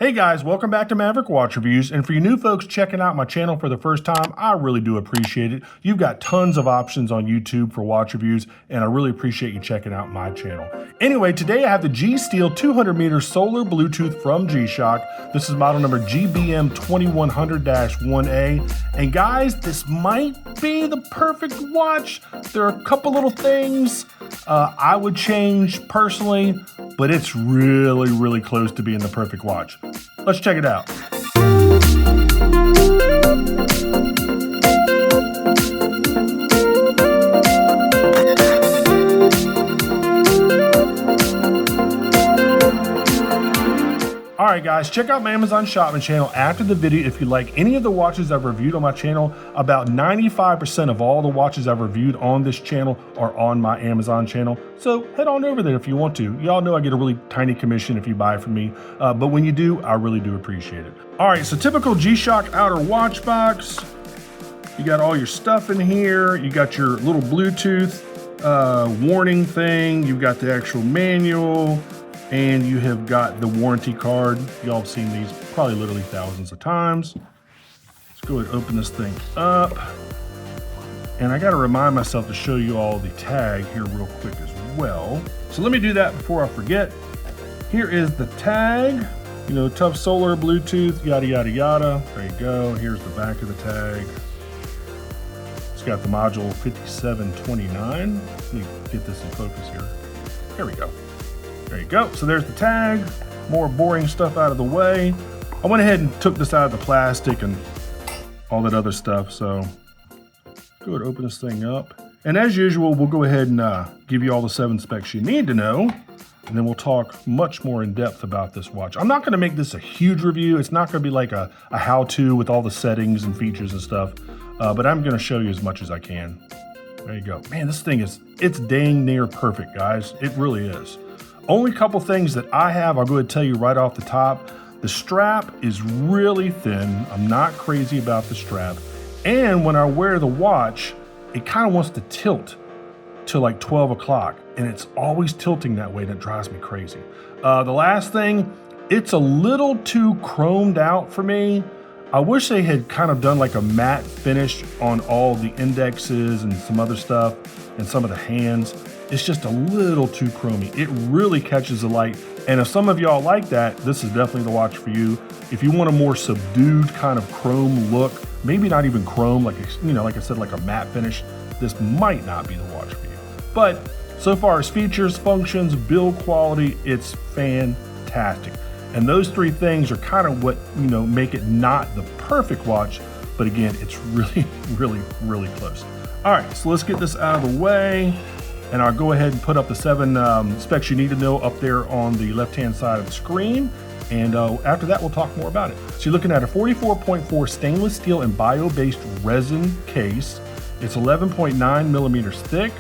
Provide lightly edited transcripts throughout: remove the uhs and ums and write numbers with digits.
Hey guys, welcome back to Maverick Watch Reviews. And for you new folks checking out my channel for the first time, I really do appreciate it. You've got tons of options on YouTube for watch reviews, and I really appreciate you checking out my channel. Anyway, today I have the G-Steel 200-meter solar Bluetooth from G-Shock. This is model number GBM2100-1A. And guys, this might be the perfect watch. There are a couple little things I would change personally, but it's really close to being the perfect watch. Let's check it out. All right guys, check out my Amazon shopping channel after the video if you like any of the watches I've reviewed on my channel. About 95% of all the watches I've reviewed on this channel are on my Amazon channel. So head on over there if you want to. Y'all know I get a really tiny commission if you buy from me, but when you do, I really do appreciate it. All right, so typical G-Shock outer watch box. You got all your stuff in here. You got your little Bluetooth warning thing. You've got the actual manual. And you have got the warranty card. Y'all have seen these probably literally thousands of times. Let's go ahead and open this thing up. And I gotta remind myself to show you all the tag here real quick as well. So let me do that before I forget. Here is the tag. You know, tough solar, Bluetooth, yada, yada, yada. There you go, here's the back of the tag. It's got the module 5729. Let me get this in focus here. There we go. There you go. So there's the tag. More boring stuff out of the way. I went ahead and took this out of the plastic and all that other stuff. So go ahead and open this thing up. And as usual, we'll go ahead and give you all the 7 specs you need to know. And then we'll talk much more in depth about this watch. I'm not going to make this a huge review. It's not going to be like a how-to with all the settings and features and stuff. But I'm going to show you as much as I can. There you go. Man, this thing it's dang near perfect, guys. It really is. Only couple things that I have, I'll go ahead and tell you right off the top. The strap is really thin. I'm not crazy about the strap. And when I wear the watch, it kind of wants to tilt to like 12 o'clock. And it's always tilting that way and it drives me crazy. The last thing, it's a little too chromed out for me. I wish they had kind of done like a matte finish on all the indexes and some other stuff and some of the hands. It's just a little too chromy. It really catches the light. And if some of y'all like that, this is definitely the watch for you. If you want a more subdued kind of chrome look, maybe not even chrome, like, you know, like I said, like a matte finish, this might not be the watch for you. But so far as features, functions, build quality, it's fantastic. And those 3 things are kind of what, you know, make it not the perfect watch. But again, it's really close. All right, so let's get this out of the way. And I'll go ahead and put up the 7 specs you need to know up there on the left-hand side of the screen. And after that, we'll talk more about it. So you're looking at a 44.4 stainless steel and bio-based resin case. It's 11.9 millimeters thick.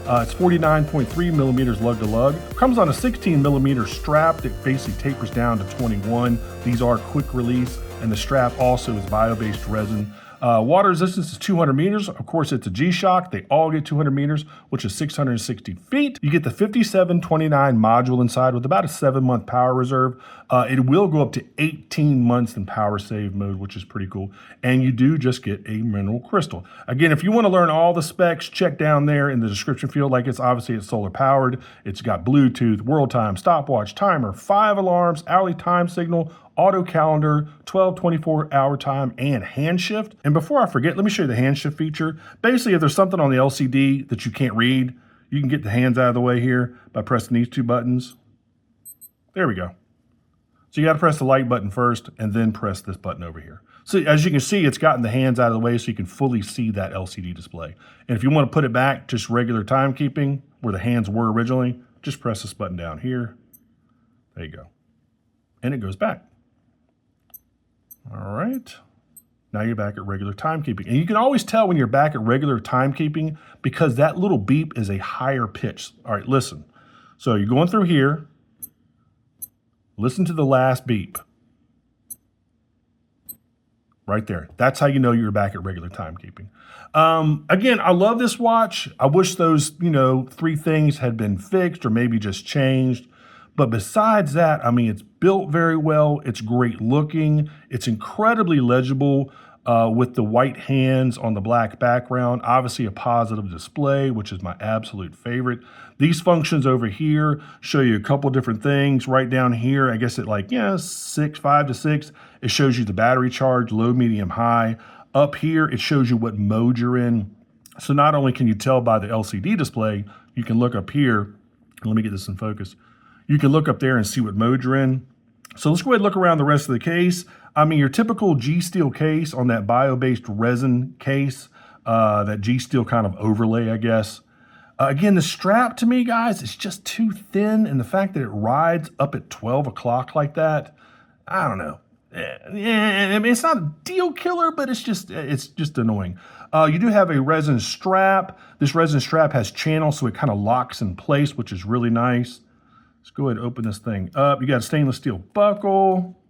It's 49.3 millimeters lug to lug. Comes on a 16 millimeter strap that basically tapers down to 21. These are quick release, and the strap also is bio-based resin. Water resistance is 200 meters. Of course, it's a G-Shock. They all get 200 meters, which is 660 feet. You get the 5729 module inside with about a 7-month power reserve. It will go up to 18 months in power save mode, which is pretty cool. And you do just get a mineral crystal. Again, if you want to learn all the specs, check down there in the description field. Like it's solar powered. It's got Bluetooth, world time, stopwatch, timer, 5 alarms, hourly time signal, auto calendar, 12, 24-hour time, and hand shift. And before I forget, let me show you the hand shift feature. Basically, if there's something on the LCD that you can't read, you can get the hands out of the way here by pressing these 2 buttons. There we go. So you got to press the light button first and then press this button over here. So as you can see, it's gotten the hands out of the way so you can fully see that LCD display. And if you want to put it back, just regular timekeeping, where the hands were originally, just press this button down here. There you go. And it goes back. All right, now you're back at regular timekeeping. And you can always tell when you're back at regular timekeeping because that little beep is a higher pitch. All right, listen. So you're going through here. Listen to the last beep. Right there. That's how you know you're back at regular timekeeping. Again, I love this watch. I wish those, 3 things had been fixed or maybe just changed. But besides that, I mean, it's built very well. It's great looking. It's incredibly legible with the white hands on the black background. Obviously a positive display, which is my absolute favorite. These functions over here show you a couple different things. Right down here, I guess at like, 5 to 6, it shows you the battery charge, low, medium, high. Up here, it shows you what mode you're in. So not only can you tell by the LCD display, you can look up here. Let me get this in focus. You can look up there and see what mode you're in. So let's go ahead and look around the rest of the case. I mean, your typical G-Steel case on that bio-based resin case, that G-Steel kind of overlay, I guess. Again, the strap to me, guys, is just too thin, and the fact that it rides up at 12 o'clock like that, I don't know. I mean, it's not a deal killer, but it's just annoying. You do have a resin strap. This resin strap has channels, so it kind of locks in place, which is really nice. Let's go ahead and open this thing up. You got a stainless steel buckle.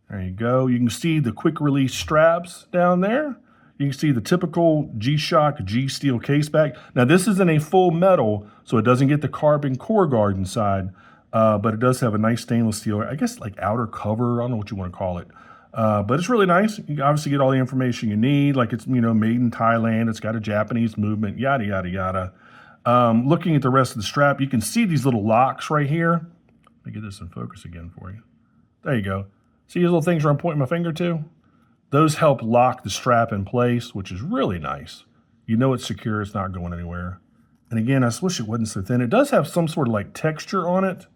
There you go. You can see the quick release straps down there. You can see the typical G-Shock G-Steel caseback. Now this isn't a full metal, so it doesn't get the carbon core guard inside, but it does have a nice stainless steel, I guess like outer cover, I don't know what you want to call it. But it's really nice. You can obviously get all the information you need, like it's, made in Thailand, it's got a Japanese movement, yada, yada, yada. Looking at the rest of the strap, you can see these little locks right here. Let me get this in focus again for you. There you go. See these little things where I'm pointing my finger to? Those help lock the strap in place, which is really nice. You know it's secure, it's not going anywhere. And again, I just wish it wasn't so thin. It does have some sort of like texture on it,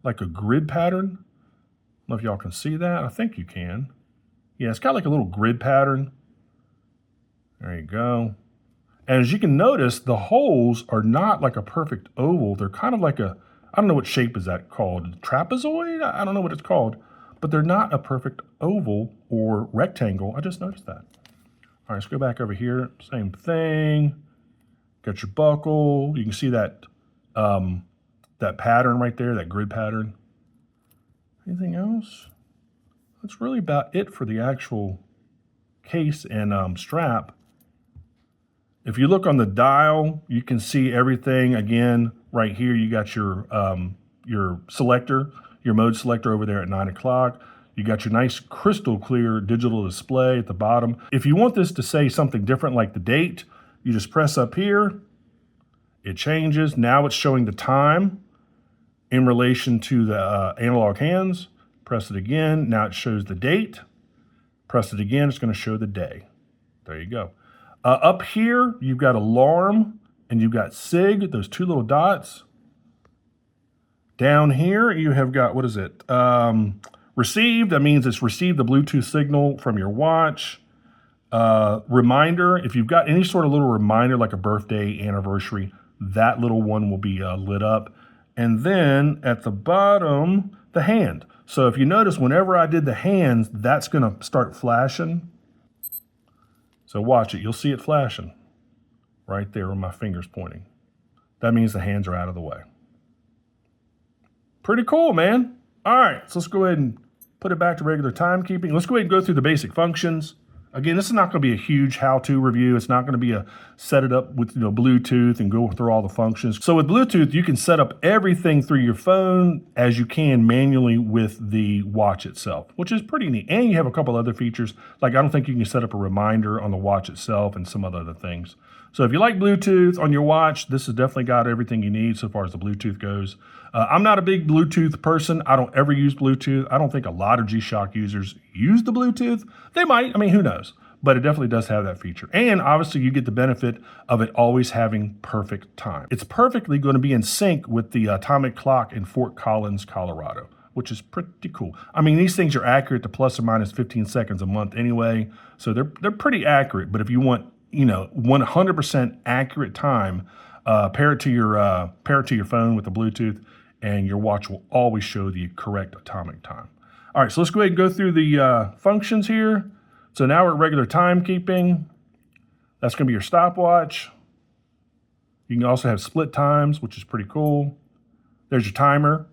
like a grid pattern. I don't know if y'all can see that. I think you can. Yeah, it's got like a little grid pattern. There you go. And as you can notice, the holes are not like a perfect oval. They're kind of like a, I don't know what shape is that called, trapezoid? I don't know what it's called, but they're not a perfect oval or rectangle. I just noticed that. All right, let's go back over here. Same thing. Got your buckle. You can see that, that pattern right there, that grid pattern. Anything else? That's really about it for the actual case and strap. If you look on the dial, you can see everything again right here. You got your selector, your mode selector over there at 9 o'clock. You got your nice crystal clear digital display at the bottom. If you want this to say something different like the date, you just press up here. It changes. Now it's showing the time in relation to the analog hands. Press it again. Now it shows the date. Press it again. It's going to show the day. There you go. Up here, you've got alarm and you've got SIG, those two little dots. Down here, you have got, what is it? Received, that means it's received the Bluetooth signal from your watch. Reminder, if you've got any sort of little reminder like a birthday, anniversary, that little one will be lit up. And then at the bottom, the hand. So if you notice, whenever I did the hands, that's going to start flashing. So watch it, you'll see it flashing right there where my finger's pointing. That means the hands are out of the way. Pretty cool, man. All right, so let's go ahead and put it back to regular timekeeping. Let's go ahead and go through the basic functions. Again, this is not going to be a huge how-to review. It's not going to be a set it up with Bluetooth and go through all the functions. So with Bluetooth, you can set up everything through your phone as you can manually with the watch itself, which is pretty neat. And you have a couple other features. Like I don't think you can set up a reminder on the watch itself and some other things. So if you like Bluetooth on your watch, this has definitely got everything you need so far as the Bluetooth goes. I'm not a big Bluetooth person. I don't ever use Bluetooth. I don't think a lot of G-Shock users use the Bluetooth. They might, I mean, who knows? But it definitely does have that feature. And obviously you get the benefit of it always having perfect time. It's perfectly going to be in sync with the atomic clock in Fort Collins, Colorado, which is pretty cool. I mean, these things are accurate to plus or minus 15 seconds a month anyway. So they're pretty accurate. But if you want, 100% accurate time, pair it to your phone with the Bluetooth, and your watch will always show the correct atomic time. All right, so let's go ahead and go through the functions here. So now we're at regular timekeeping. That's going to be your stopwatch. You can also have split times, which is pretty cool. There's your timer.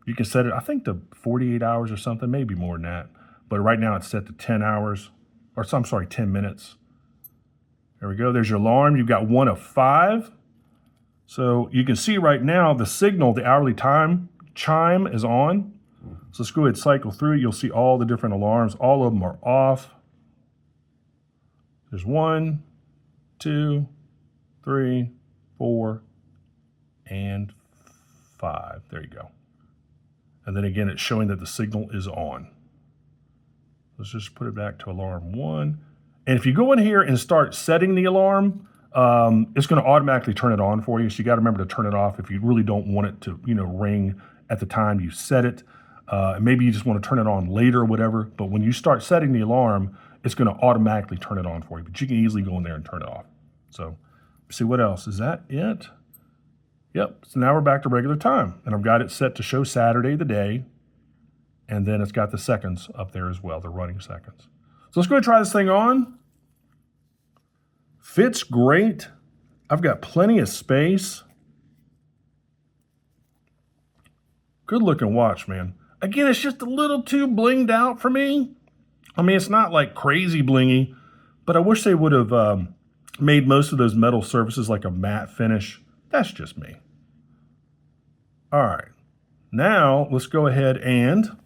You can set it, I think, to 48 hours or something, maybe more than that. But right now it's set to 10 hours, or I'm sorry, 10 minutes. There we go. There's your alarm. You've got 1 of 5. So you can see right now the signal, the hourly time chime is on. So let's go ahead and cycle through it. You'll see all the different alarms. All of them are off. There's 1, 2, 3, 4, and 5. There you go. And then again, it's showing that the signal is on. Let's just put it back to alarm 1. And if you go in here and start setting the alarm, it's going to automatically turn it on for you. So you got to remember to turn it off if you really don't want it to, ring at the time you set it. Maybe you just want to turn it on later or whatever. But when you start setting the alarm, it's going to automatically turn it on for you. But you can easily go in there and turn it off. So see what else. Is that it? Yep. So now we're back to regular time. And I've got it set to show Saturday, the day. And then it's got the seconds up there as well, the running seconds. So let's go ahead and try this thing on. Fits great. I've got plenty of space. Good looking watch, man. Again, it's just a little too blinged out for me. I mean, it's not like crazy blingy, but I wish they would have made most of those metal surfaces like a matte finish. That's just me. All right, now let's go ahead and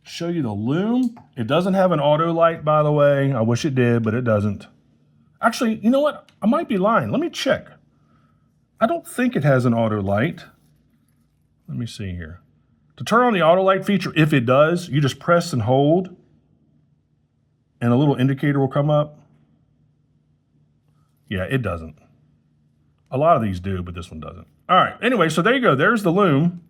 show you the Lume. It doesn't have an auto light, by the way. I wish it did, but it doesn't. Actually, you know what? I might be lying. Let me check. I don't think it has an auto light. Let me see here. To turn on the auto light feature, if it does, you just press and hold, and a little indicator will come up. Yeah, it doesn't. A lot of these do, but this one doesn't. All right, anyway, so there you go. There's the Lume.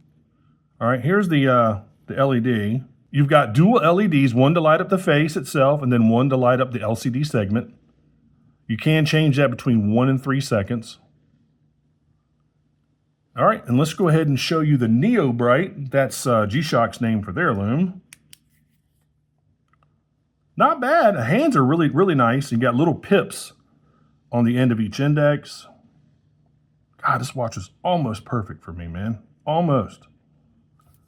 All right, here's the LED. You've got dual LEDs, one to light up the face itself, and then one to light up the LCD segment. You can change that between 1 and 3 seconds. All right, and let's go ahead and show you the Neobrite. That's G-Shock's name for their Lume. Not bad. The hands are really, really nice. You got little pips on the end of each index. God, this watch is almost perfect for me, man. Almost.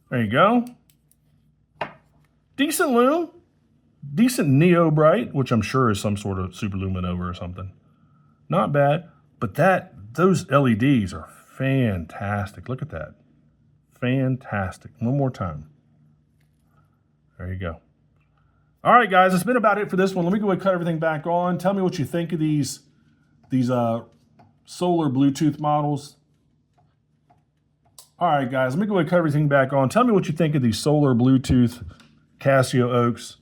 There you go. Decent Lume. Decent Neobrite, which I'm sure is some sort of superluminova or something. Not bad, but those LEDs are fantastic. Look at that. Fantastic. One more time. There you go. All right, guys, that's been about it for this one. Let me go ahead and cut everything back on. Tell me what you think of these solar Bluetooth models. All right, guys, let me go ahead and cut everything back on. Tell me what you think of these solar Bluetooth Casio Oaks.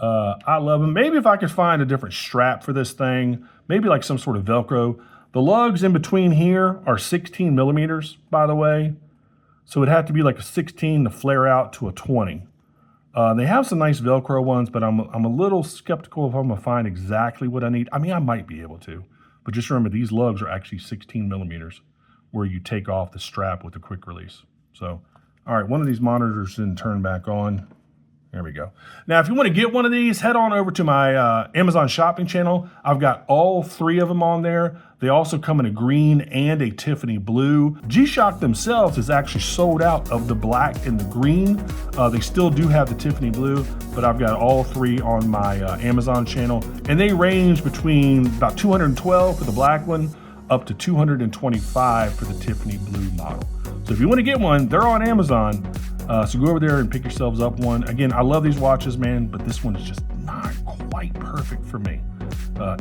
I love them. Maybe if I could find a different strap for this thing, maybe like some sort of Velcro. The lugs in between here are 16 millimeters, by the way. So it'd have to be like a 16 to flare out to a 20. They have some nice Velcro ones, but I'm a little skeptical if I'm gonna find exactly what I need. I mean, I might be able to, but just remember these lugs are actually 16 millimeters where you take off the strap with a quick release. So, all right, one of these monitors didn't turn back on. There we go. Now, if you want to get one of these, head on over to my Amazon shopping channel. I've got all 3 of them on there. They also come in a green and a Tiffany blue. G-Shock themselves is actually sold out of the black and the green. They still do have the Tiffany blue, but I've got all 3 on my Amazon channel. And they range between about $212 for the black one, up to $225 for the Tiffany blue model. So if you want to get one, they're on Amazon. So go over there and pick yourselves up one. Again, I love these watches, man, but this one is just not quite perfect for me.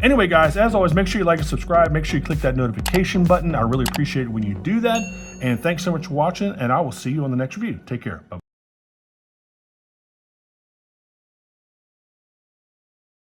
Anyway, guys, as always, make sure you like and subscribe. Make sure you click that notification button. I really appreciate it when you do that. And thanks so much for watching, and I will see you on the next review. Take care. Bye.